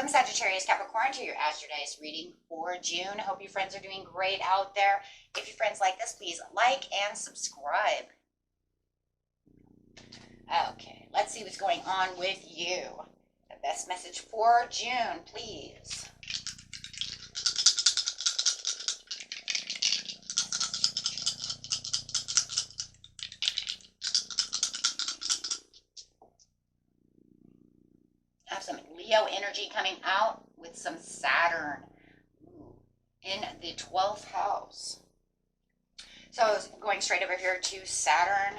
Welcome Sagittarius, Capricorn to your Astro Dice reading for June. Hope you friends are doing great out there. If your friends like this, please like and subscribe. Okay, let's see what's going on with you. The best message for June, please. Have some Leo energy coming out with some Saturn in the 12th house. So going straight over here to Saturn,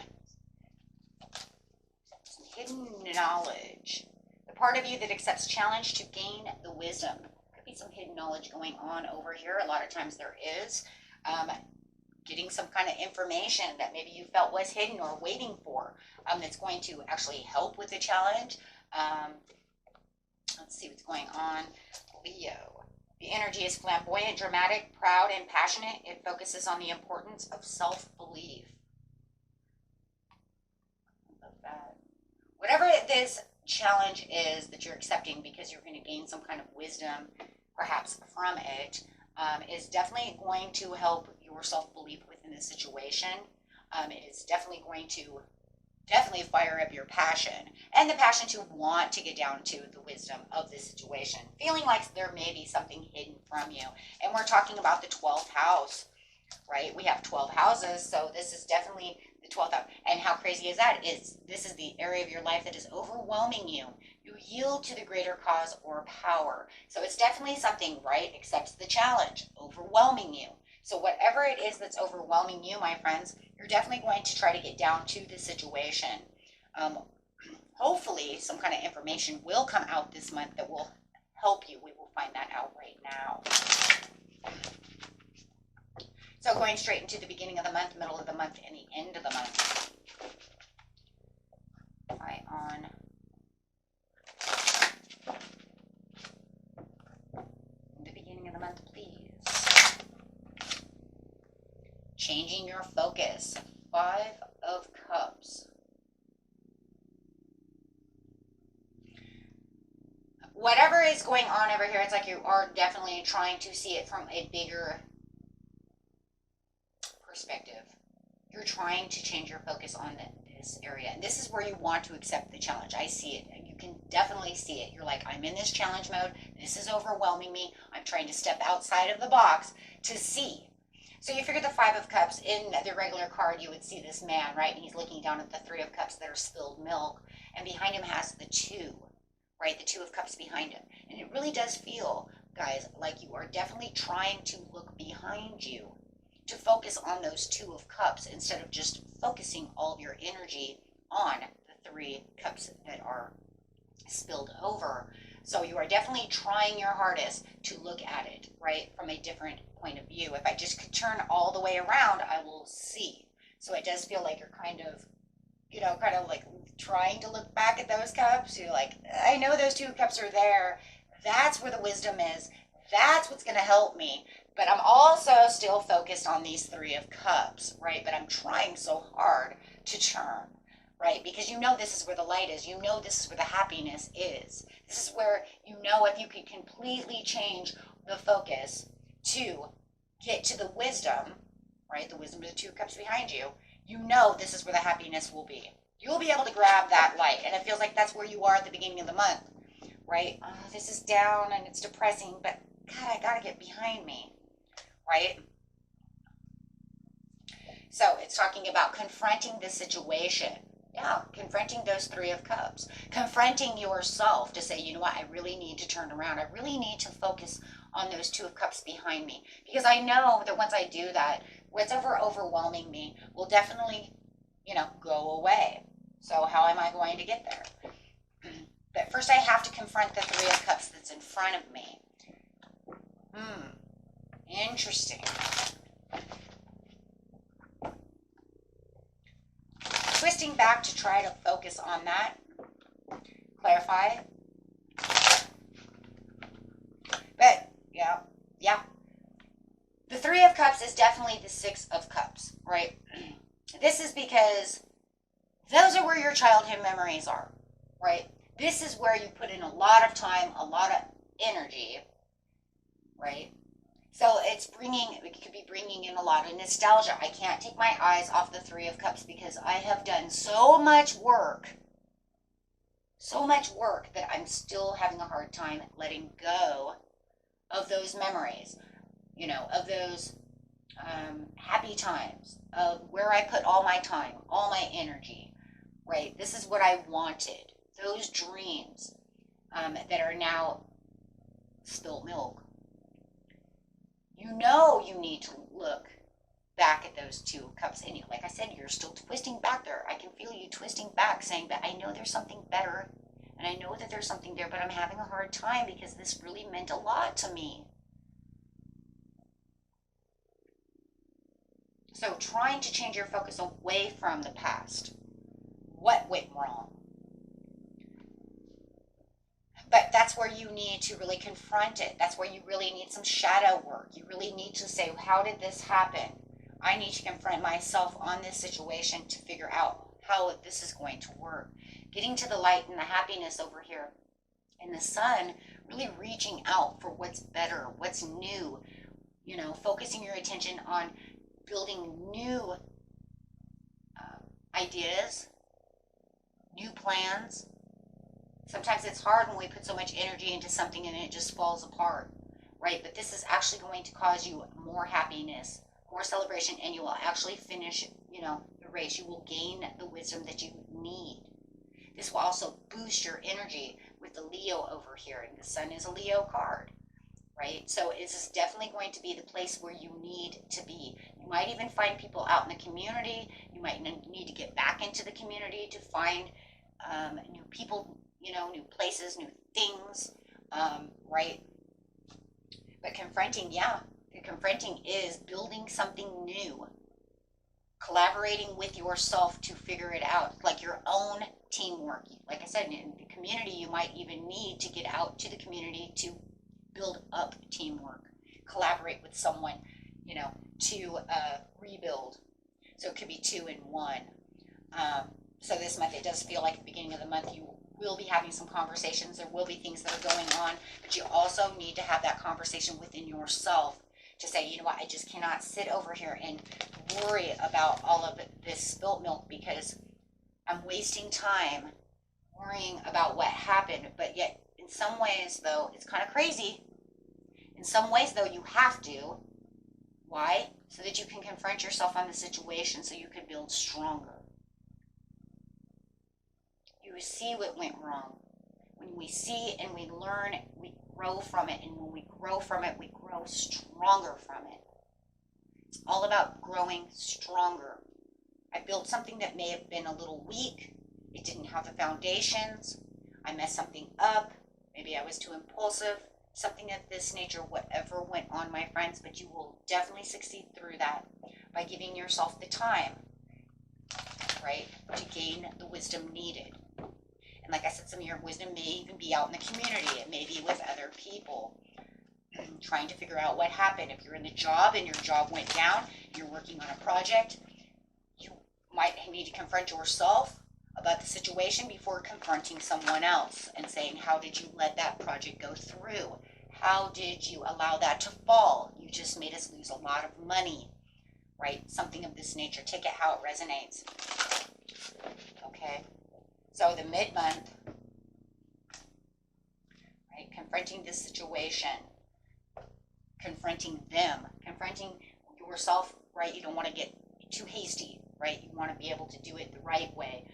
some hidden knowledge. The part of you that accepts challenge to gain the wisdom. Could be some hidden knowledge going on over here. A lot of times there is. Getting some kind of information that maybe you felt was hidden or waiting for, that's going to actually help with the challenge. Let's see what's going on. Leo. The energy is flamboyant, dramatic, proud, and passionate. It focuses on the importance of self-belief. I love that. Whatever this challenge is that you're accepting because you're going to gain some kind of wisdom, perhaps from it, is definitely going to help your self-belief within the situation. It is definitely going to fire up your passion and the passion to want to get down to the wisdom of the situation, feeling like there may be something hidden from you. And we're talking about the 12th house, right? We have 12 houses, so this is definitely the 12th house. And how crazy is that? This is the area of your life that is overwhelming you. You yield to the greater cause or power. So it's definitely something, right, accepts the challenge, overwhelming you. So whatever it is that's overwhelming you, my friends, you're definitely going to try to get down to the situation. Hopefully, some kind of information will come out this month that will help you. We will find that out right now. So going straight into the beginning of the month, middle of the month, and the end of the month. Right on. The beginning of the month, please. Changing your focus. 5 of Cups. Whatever is going on over here, it's like you are definitely trying to see it from a bigger perspective. You're trying to change your focus on this area. And this is where you want to accept the challenge. I see it. You can definitely see it. You're like, I'm in this challenge mode. This is overwhelming me. I'm trying to step outside of the box to see. So you figure the 5 of Cups, in the regular card, you would see this man, right? And he's looking down at the 3 of Cups that are spilled milk. And behind him has the 2, right? The 2 of Cups behind him. And it really does feel, guys, like you are definitely trying to look behind you, to focus on those 2 of Cups instead of just focusing all of your energy on the 3 Cups that are spilled over. So you are definitely trying your hardest to look at it, right, from a different point of view. If I just could turn all the way around, I will see. So it does feel like you're kind of, kind of like trying to look back at those cups. You're like, I know those 2 cups are there. That's where the wisdom is. That's what's going to help me. But I'm also still focused on these 3 of Cups, right? But I'm trying so hard to turn, right? Because this is where the light is. This is where the happiness is. This is where if you could completely change the focus to get to the wisdom, right? The wisdom of the 2 cups behind you, this is where the happiness will be. You'll be able to grab that light. And it feels like that's where you are at the beginning of the month, right? Oh, this is down and it's depressing, but God, I got to get behind me, right? So it's talking about confronting the situation. Yeah, confronting those 3 of Cups. Confronting yourself to say, you know what, I really need to turn around. I really need to focus on those 2 of Cups behind me. Because I know that once I do that, what's overwhelming me will definitely, go away. So how am I going to get there? But first I have to confront the 3 of Cups that's in front of me. Interesting. Twisting back to try to focus on that. Clarify. But, yeah. The 3 of Cups is definitely the 6 of Cups, right? This is because those are where your childhood memories are, right? This is where you put in a lot of time, a lot of energy, right? So it could be bringing in a lot of nostalgia. I can't take my eyes off the Three of Cups because I have done so much work that I'm still having a hard time letting go of those memories, of those happy times, of where I put all my time, all my energy, right? This is what I wanted. Those dreams that are now spilt milk. You need to look back at those Two of Cups. And like I said, you're still twisting back there. I can feel you twisting back, saying, but I know there's something better. And I know that there's something there, but I'm having a hard time because this really meant a lot to me. So trying to change your focus away from the past. What went wrong? But that's where you need to really confront it. That's where you really need some shadow work. You really need to say, how did this happen? I need to confront myself on this situation to figure out how this is going to work. Getting to the light and the happiness over here in the sun, really reaching out for what's better, what's new, focusing your attention on building new ideas, new plans. Sometimes it's hard when we put so much energy into something and it just falls apart, right? But this is actually going to cause you more happiness, more celebration, and you will actually finish, the race. You will gain the wisdom that you need. This will also boost your energy with the Leo over here, and the sun is a Leo card, right? So this is definitely going to be the place where you need to be. You might even find people out in the community. You might need to get back into the community to find new people, new places, new things, right? But confronting is building something new, collaborating with yourself to figure it out, like your own teamwork. Like I said, in the community, you might even need to get out to the community to build up teamwork, collaborate with someone, to rebuild. So it could be 2 in 1. So this month, it does feel like at the beginning of the month, you will be having some conversations. There will be things that are going on, but you also need to have that conversation within yourself to say, you know what, I just cannot sit over here and worry about all of this spilt milk because I'm wasting time worrying about what happened. But yet, in some ways, though, it's kind of crazy. In some ways, though, you have to. Why? So that you can confront yourself on the situation so you can build stronger. You see what went wrong. When we see and we learn, we grow from it. And when we grow from it, we grow stronger from it. It's all about growing stronger. I built something that may have been a little weak. It didn't have the foundations. I messed something up. Maybe I was too impulsive. Something of this nature, whatever went on, my friends, but you will definitely succeed through that by giving yourself the time, right, to gain the wisdom needed. And like I said, some of your wisdom may even be out in the community. It may be with other people, trying to figure out what happened. If you're in the job and your job went down, you're working on a project, you might need to confront yourself about the situation before confronting someone else and saying, how did you let that project go through? How did you allow that to fall? You just made us lose a lot of money, right? Something of this nature. Take it how it resonates. Okay. So the mid-month, right? Confronting this situation, confronting them, confronting yourself, right? You don't want to get too hasty, right? You want to be able to do it the right way.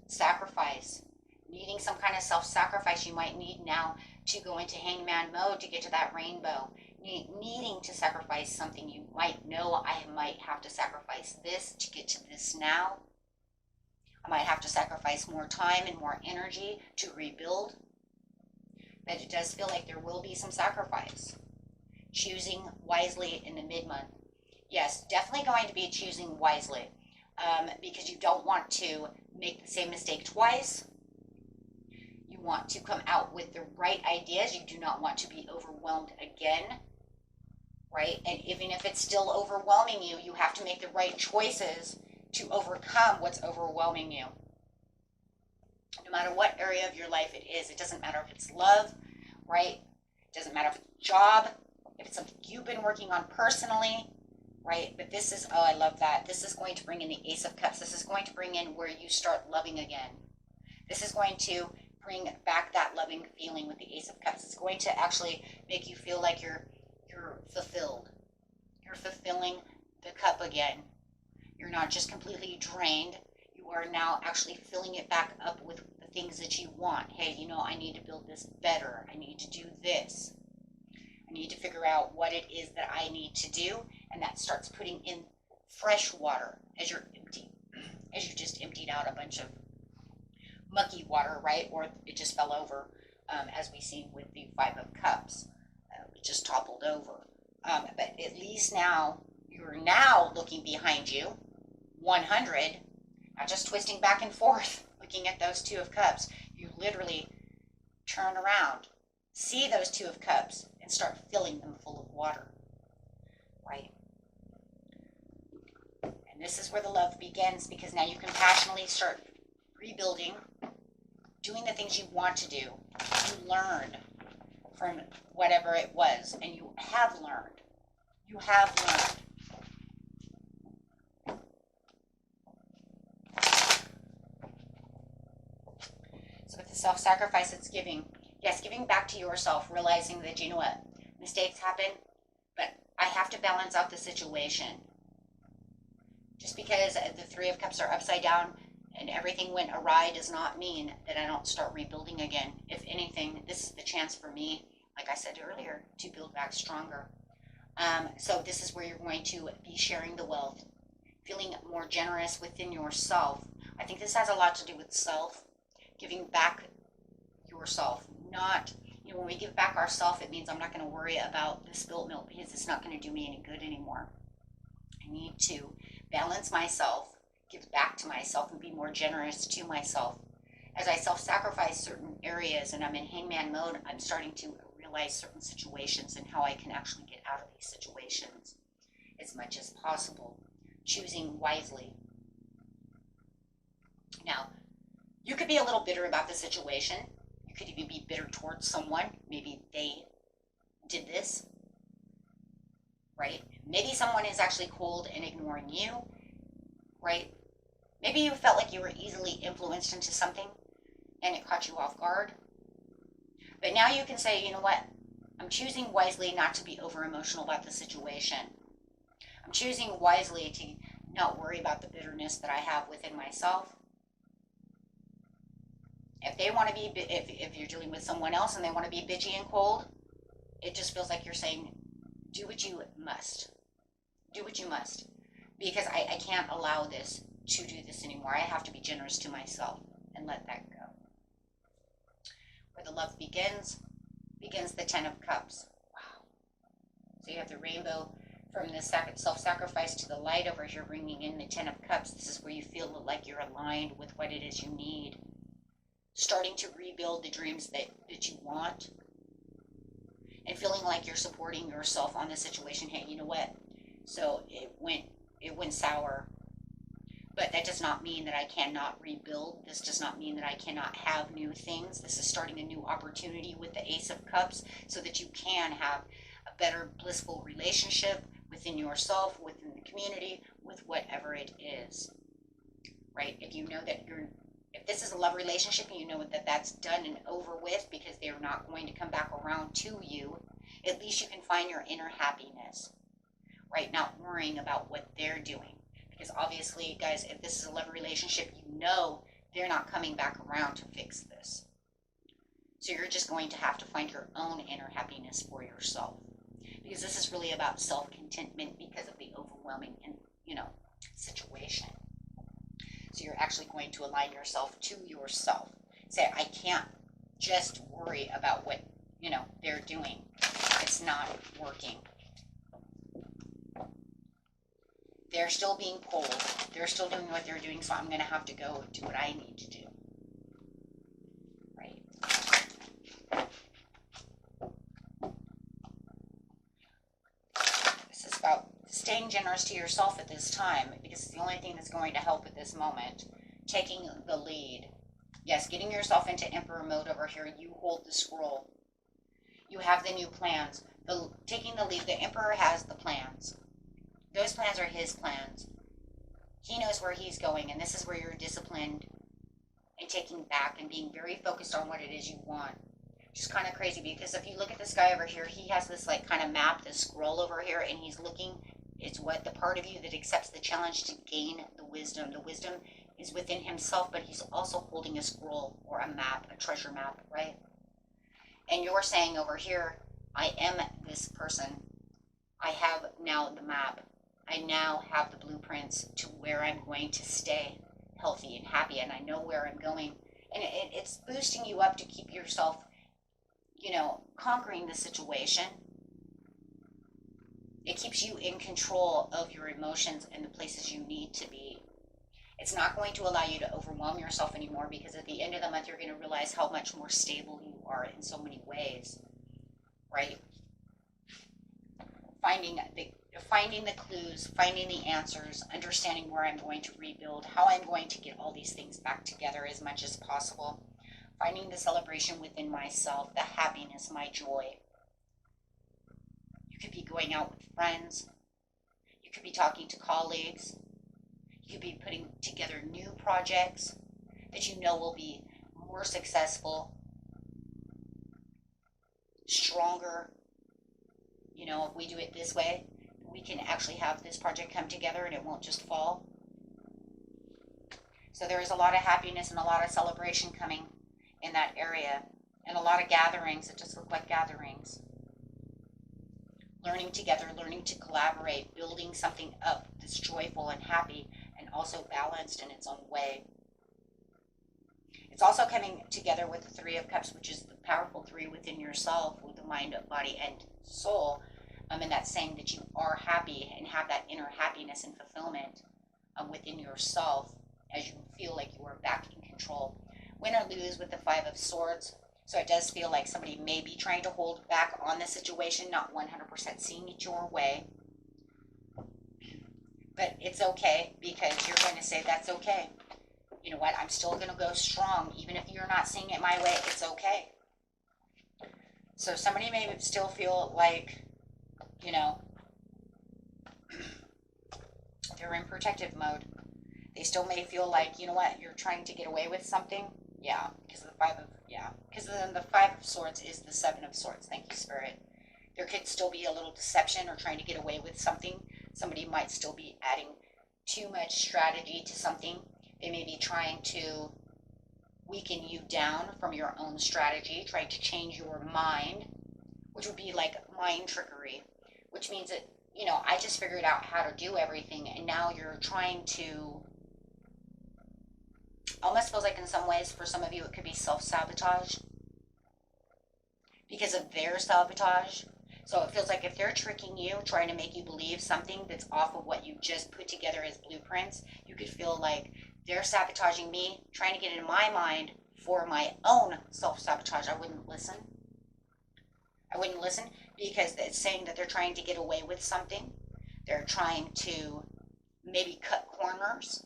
Sacrifice, needing some kind of self-sacrifice. You might need now to go into hangman mode to get to that rainbow. Needing to sacrifice something. You might know, I might have to sacrifice this to get to this now. I might have to sacrifice more time and more energy to rebuild. But it does feel like there will be some sacrifice. Choosing wisely in the mid-month. Yes, definitely going to be choosing wisely. Because you don't want to make the same mistake twice. You want to come out with the right ideas. You do not want to be overwhelmed again, right? And even if it's still overwhelming you, you have to make the right choices to overcome what's overwhelming you. No matter what area of your life it is, it doesn't matter if it's love, right? Doesn't matter if it's a job, if it's something you've been working on personally, right? But this is, oh, I love that. This is going to bring in the Ace of Cups. This is going to bring in where you start loving again. This is going to bring back that loving feeling with the Ace of Cups. It's going to actually make you feel like you're fulfilled. You're fulfilling the cup again. You're not just completely drained. You are now actually filling it back up with the things that you want. Hey, you know, I need to build this better. I need to do this. I need to figure out what it is that I need to do. And that starts putting in fresh water as you're empty, as you just emptied out a bunch of mucky water, right? Or it just fell over, as we see with the Five of Cups. It just toppled over. But at least now, you're now looking behind you, 100, not just twisting back and forth, looking at those Two of Cups. You literally turn around, see those Two of Cups, and start filling them full of water, right? And this is where the love begins, because now you can passionately start rebuilding, doing the things you want to do. You learned from whatever it was, and you have learned. You have learned. So with the self-sacrifice it's giving, yes, giving back to yourself, realizing that, you know what, mistakes happen, but I have to balance out the situation. Just because the Three of Cups are upside down and everything went awry does not mean that I don't start rebuilding again. If anything, this is the chance for me, like I said earlier, to build back stronger. So this is where you're going to be sharing the wealth, feeling more generous within yourself. I think this has a lot to do with self, giving back yourself. Not, you know, when we give back ourself, it means I'm not going to worry about the spilt milk because it's not going to do me any good anymore. I need to balance myself, give back to myself, and be more generous to myself. As I self-sacrifice certain areas and I'm in hangman mode, I'm starting to realize certain situations and how I can actually get out of these situations as much as possible, choosing wisely. Now, you could be a little bitter about the situation. You could even be bitter towards someone. Maybe they did this, right? Maybe someone is actually cold and ignoring you, right? Maybe you felt like you were easily influenced into something and it caught you off guard. But now you can say, you know what? I'm choosing wisely not to be over emotional about the situation. I'm choosing wisely to not worry about the bitterness that I have within myself. If they want to be, if you're dealing with someone else and they want to be bitchy and cold, it just feels like you're saying, do what you must. Do what you must. Because I can't allow this to do this anymore. I have to be generous to myself and let that go. Where the love begins the Ten of Cups. Wow. So you have the rainbow from the self-sacrifice to the light over here, bringing in the Ten of Cups. This is where you feel like you're aligned with what it is you need. Starting to rebuild the dreams that you want. And feeling like you're supporting yourself on the situation. Hey, you know what? So it went sour. But that does not mean that I cannot rebuild. This does not mean that I cannot have new things. This is starting a new opportunity with the Ace of Cups so that you can have a better blissful relationship within yourself, within the community, with whatever it is. Right? If you know that if this is a love relationship and you know that that's done and over with because they're not going to come back around to you, at least you can find your inner happiness. Right? Not worrying about what they're doing. Because obviously, guys, if this is a love relationship, you know they're not coming back around to fix this. So you're just going to have to find your own inner happiness for yourself. Because this is really about self-contentment because of the overwhelming, situation. So you're actually going to align yourself to yourself. Say, I can't just worry about what, they're doing. It's not working. They're still being cold. They're still doing what they're doing, so I'm going to have to go do what I need to do. Right? This is about staying generous to yourself at this time, because it's the only thing that's going to help at this moment. Taking the lead. Yes, getting yourself into Emperor mode over here. You hold the scroll. You have the new plans. Taking the lead, the Emperor has the plans. Those plans are his plans. He knows where he's going, and this is where you're disciplined and taking back and being very focused on what it is you want. Which is kind of crazy, because if you look at this guy over here, he has this like kind of map, this scroll over here, and he's looking. It's what the part of you that accepts the challenge to gain the wisdom. The wisdom is within himself, but he's also holding a scroll or a map, a treasure map, right? And you're saying over here, I am this person. I have now the map. I now have the blueprints to where I'm going to stay healthy and happy, and I know where I'm going. And it's boosting you up to keep yourself, you know, conquering the situation. It keeps you in control of your emotions and the places you need to be. It's not going to allow you to overwhelm yourself anymore, because at the end of the month, you're going to realize how much more stable you are in so many ways, right? Finding the clues, finding the answers, understanding where I'm going to rebuild, how I'm going to get all these things back together as much as possible. Finding the celebration within myself, the happiness, my joy. You could be going out with friends. You could be talking to colleagues. You could be putting together new projects that you know will be more successful, stronger. You know, if we do it this way, we can actually have this project come together and it won't just fall. So there is a lot of happiness and a lot of celebration coming in that area, and a lot of gatherings that just look like gatherings. Learning together, learning to collaborate, building something up that's joyful and happy and also balanced in its own way. It's also coming together with the Three of Cups, which is the powerful three within yourself, with the mind, body, and soul. And that's saying that you are happy and have that inner happiness and fulfillment within yourself as you feel like you are back in control. Win or lose with the Five of Swords. So it does feel like somebody may be trying to hold back on the situation, not 100% seeing it your way. But it's okay, because you're going to say, that's okay. You know what? I'm still going to go strong. Even if you're not seeing it my way, it's okay. So somebody may still feel like, you know, they're in protective mode. They still may feel like, you know what, you're trying to get away with something. Yeah, because then the Five of Swords is the Seven of Swords. Thank you, Spirit. There could still be a little deception or trying to get away with something. Somebody might still be adding too much strategy to something. They may be trying to weaken you down from your own strategy, trying to change your mind, which would be like mind trickery, which means that, you know, I just figured out how to do everything, and now you're trying to, almost feels like in some ways, for some of you, it could be self-sabotage because of their sabotage. So it feels like if they're tricking you, trying to make you believe something that's off of what you just put together as blueprints, you could feel like they're sabotaging me, trying to get in my mind for my own self-sabotage. I wouldn't listen. Because it's saying that they're trying to get away with something. They're trying to maybe cut corners.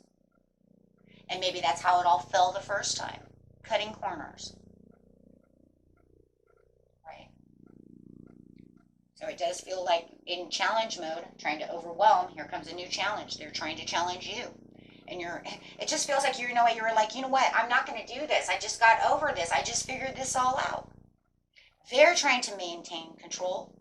And maybe that's how it all fell the first time. Cutting corners. Right? So it does feel like in challenge mode, trying to overwhelm, here comes a new challenge. They're trying to challenge you. And it just feels like, you know what, you're like, you know what, I'm not going to do this. I just got over this. I just figured this all out. They're trying to maintain control.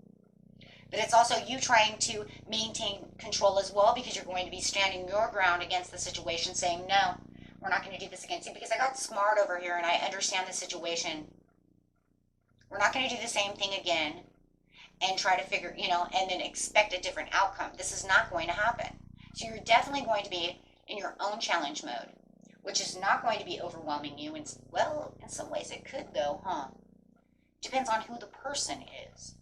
But it's also you trying to maintain control as well, because you're going to be standing your ground against the situation, saying, no, we're not going to do this again. See, because I got smart over here and I understand the situation. We're not going to do the same thing again and try to figure, you know, and then expect a different outcome. This is not going to happen. So you're definitely going to be in your own challenge mode, which is not going to be overwhelming you. And, well, in some ways it could, though, huh? Depends on who the person is.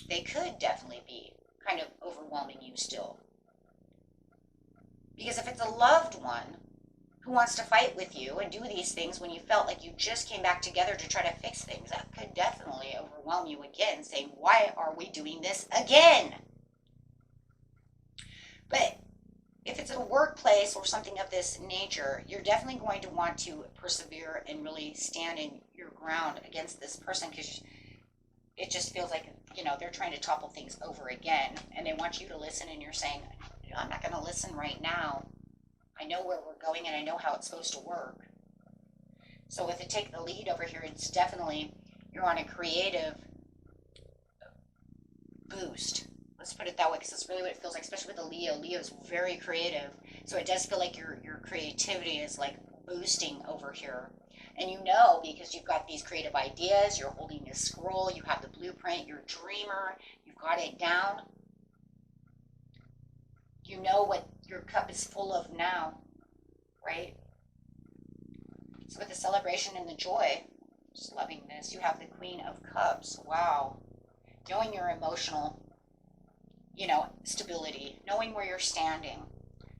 They could definitely be kind of overwhelming you still. Because if it's a loved one who wants to fight with you and do these things when you felt like you just came back together to try to fix things, that could definitely overwhelm you again, saying, why are we doing this again? But if it's a workplace or something of this nature, you're definitely going to want to persevere and really stand in your ground against this person, because it just feels like, you know, they're trying to topple things over again, and they want you to listen, and you're saying, I'm not going to listen right now. I know where we're going, and I know how it's supposed to work. So with the take the lead over here, it's definitely, you're on a creative boost. Let's put it that way, because that's really what it feels like, especially with the Leo. Leo's very creative. So it does feel like your creativity is like boosting over here. And you know, because you've got these creative ideas, you're holding this scroll, you have the blueprint, you're a dreamer, you've got it down. You know what your cup is full of now, right? So with the celebration and the joy, just loving this, you have the Queen of Cups. Wow. Knowing your emotional, you know, stability, knowing where you're standing,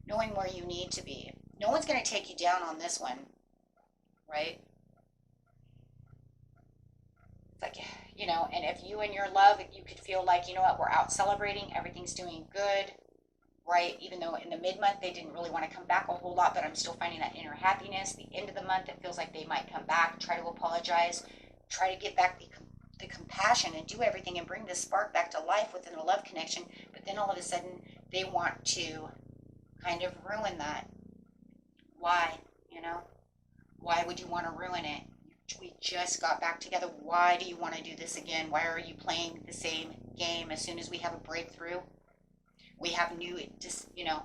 knowing where you need to be. No one's going to take you down on this one, right? It's like, you know, and if you and your love, you could feel like, you know what, we're out celebrating, everything's doing good, right? Even though in the mid-month they didn't really want to come back a whole lot, but I'm still finding that inner happiness. The end of the month, it feels like they might come back, try to apologize, try to get back the compassion and do everything and bring this spark back to life within a love connection. But then all of a sudden they want to kind of ruin that. Why? You know, why would you want to ruin it? We just got back together. Why do you want to do this again? Why are you playing the same game? As soon as we have a breakthrough, we have new, just, you know,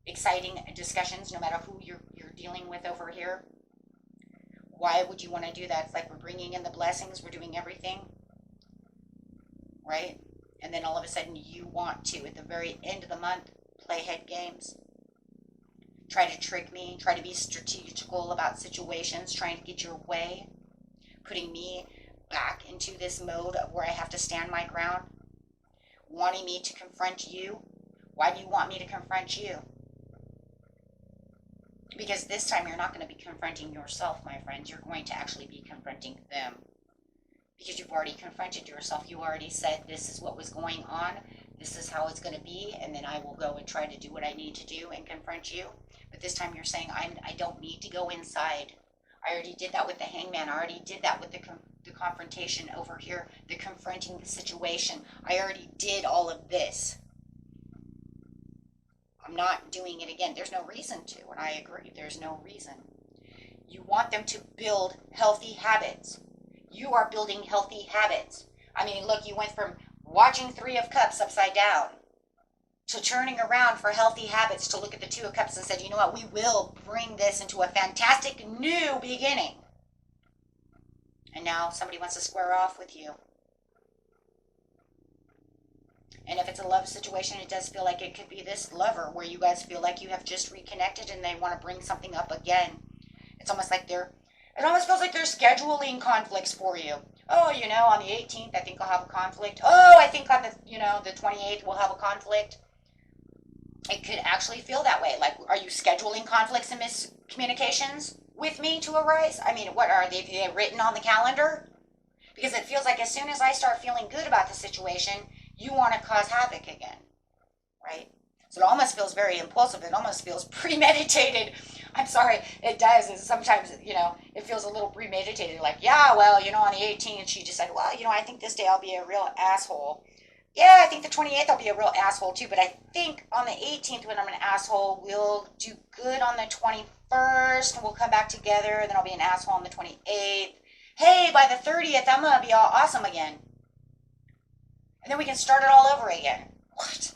exciting discussions, no matter who you're dealing with over here. Why would you want to do that? It's like we're bringing in the blessings, we're doing everything, right? And then all of a sudden you want to, at the very end of the month, play head games. Try to trick me, try to be strategical about situations, trying to get your way, putting me back into this mode of where I have to stand my ground, wanting me to confront you. Why do you want me to confront you? Because this time you're not going to be confronting yourself, my friends. You're going to actually be confronting them. Because you've already confronted yourself. You already said this is what was going on. This is how it's going to be. And then I will go and try to do what I need to do and confront you. But this time you're saying, I don't need to go inside. I already did that with the Hangman. I already did that with the confrontation over here. The confronting the situation. I already did all of this. I'm not doing it again. There's no reason to, and I agree. There's no reason. You want them to build healthy habits. You are building healthy habits. I mean, look, you went from watching Three of Cups upside down to turning around for healthy habits to look at the Two of Cups and said, you know what, we will bring this into a fantastic new beginning. And now somebody wants to square off with you. And if it's a love situation, it does feel like it could be this lover where you guys feel like you have just reconnected and they want to bring something up again. It's almost like it almost feels like they're scheduling conflicts for you. Oh, you know, on the 18th, I think I'll have a conflict. Oh, I think on the 28th, we'll have a conflict. It could actually feel that way. Like, are you scheduling conflicts and miscommunications with me to arise? I mean, what are they written on the calendar? Because it feels like as soon as I start feeling good about the situation, you want to cause havoc again, right? So it almost feels very impulsive. It almost feels premeditated. I'm sorry, it does. And sometimes, you know, it feels a little premeditated. Like, yeah, well, you know, on the 18th, she decided, well, you know, I think this day I'll be a real asshole. Yeah, I think the 28th I'll be a real asshole too. But I think on the 18th when I'm an asshole, we'll do good on the 21st. And we'll come back together. Then I'll be an asshole on the 28th. Hey, by the 30th, I'm going to be all awesome again. And then we can start it all over again. What?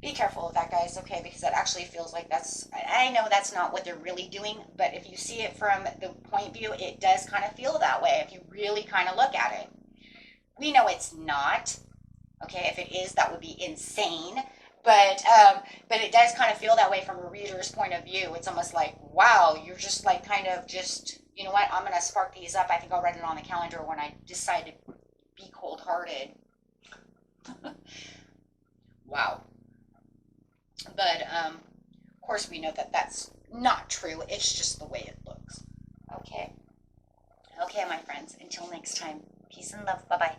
Be careful of that, guys, okay? Because that actually feels like I know that's not what they're really doing, but if you see it from the point of view, it does kind of feel that way if you really kind of look at it. We know it's not, okay? If it is, that would be insane. But it does kind of feel that way from a reader's point of view. It's almost like, wow, you're just like kind of just, you know what? I'm going to spark these up. I think I'll write it on the calendar when I decide to be cold-hearted. Wow. But, of course, we know that that's not true. It's just the way it looks. Okay? Okay, my friends. Until next time. Peace and love. Bye-bye.